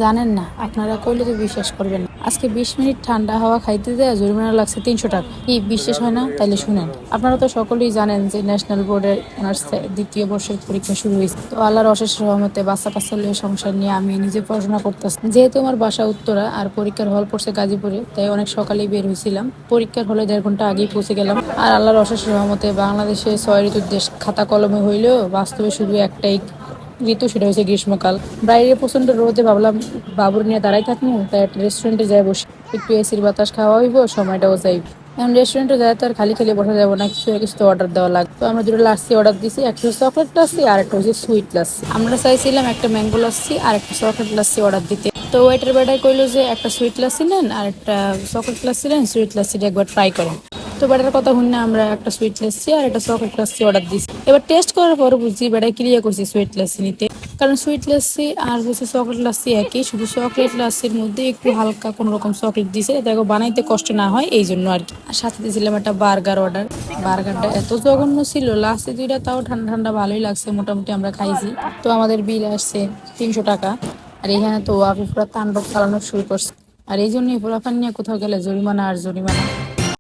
জানেন না, আপনারা কইলে তো বিশ্বাস করবেন না। আজকে 20 মিনিট ঠান্ডা হাওয়া খাইতে দেয়া জরিমানা লাগছে 300 টাকা। কি বিশ্বাস হয় না? তাইলে শুনেন। আপনারা তো সকলেই জানেন যে ন্যাশনাল বোর্ডের অনার্স দ্বিতীয় বর্ষের পরীক্ষা শুরু হয়েছে। তো আল্লাহর অশেষ রহমতে বাচ্চা কাচ্চা লইয়ে সংসার নিয়ে আমি নিজে পড়াশোনা করতেছি। যেহেতু আমার বাসা উত্তরা আর পরীক্ষার হল পড়ছে গাজীপুরে, তাই অনেক সকালেই বের হয়েছিলাম। পরীক্ষার হলে 1.5 ঘন্টা আগেই পৌঁছে গেলাম। আর আল্লাহর অশেষ রহমতে বাংলাদেশে 6 ঋতুর দেশ খাতা কলমে হইলেও বাস্তবে শুধু একটাই ঋতু, সেটা হচ্ছে গ্রীষ্মকাল। বাইরে প্রচন্ড রোদে ভাবলাম বাবুর নিয়ে দাঁড়াই থাকবো, তাই একটা রেস্টুরেন্টে যাই বসে একটু এসির বাতাস খাওয়া হইব, সময়টাও যাইব। এখন রেস্টুরেন্টে যায় তো আর খালি খালি বসা যাবো না, কিছু না কিছু তো অর্ডার দেওয়া লাগবে। তো আমরা দুটো লাচ্ছি অর্ডার দিছি, একটা হচ্ছে চকলেট লাচ্ছি আর একটা হচ্ছে সুইট লাচ্ছি। আমরা চাইছিলাম একটা ম্যাঙ্গো লাচ্ছি আর একটা চকলেট লাচ্ছি অর্ডার দিতে। তো ওয়েটার বেটার কইলো যে একটা সুইট লাচ্ছি নেন আর একটা চকলেট লাচ্ছি নেন, সুইট লাচ্ছিটা একবার ট্রাই করেন। তো বেটার কথা শুনে আমরা একটা সুইট লাচ্ছি আর একটা চকলেট লাচ্ছি অর্ডার দিছি। এবার টেস্ট করার পর বুঝছি বেটাই ক্লিয়ার করছি সুইট লাচ্ছি নিতে। কারণ সুইট লাচ্ছি আর হচ্ছে চকলেট লাচ্ছি একই, শুধু চকলেট লাচ্ছির মধ্যে একটু হালকা কোনো রকম চকলেট দিছে, দেখো বানাইতে কষ্ট না হয় এই জন্য আর কি। আর সাথে দিয়েছিলাম একটা বার্গার অর্ডার। বার্গারটা এত জঘন্য ছিল, লাস্টে দুইটা তাও ঠান্ডা ঠান্ডা ভালোই লাগছে, মোটামুটি আমরা খাইছি। তো আমাদের বিল আসছে 300 টাকা। আর এখানে তো ওয়াফি পুরো তাণ্ডব চালানো শুরু করছে। আর এই জন্যই পোলাপান নিয়ে কোথাও গেলে জরিমানা আর জরিমানা।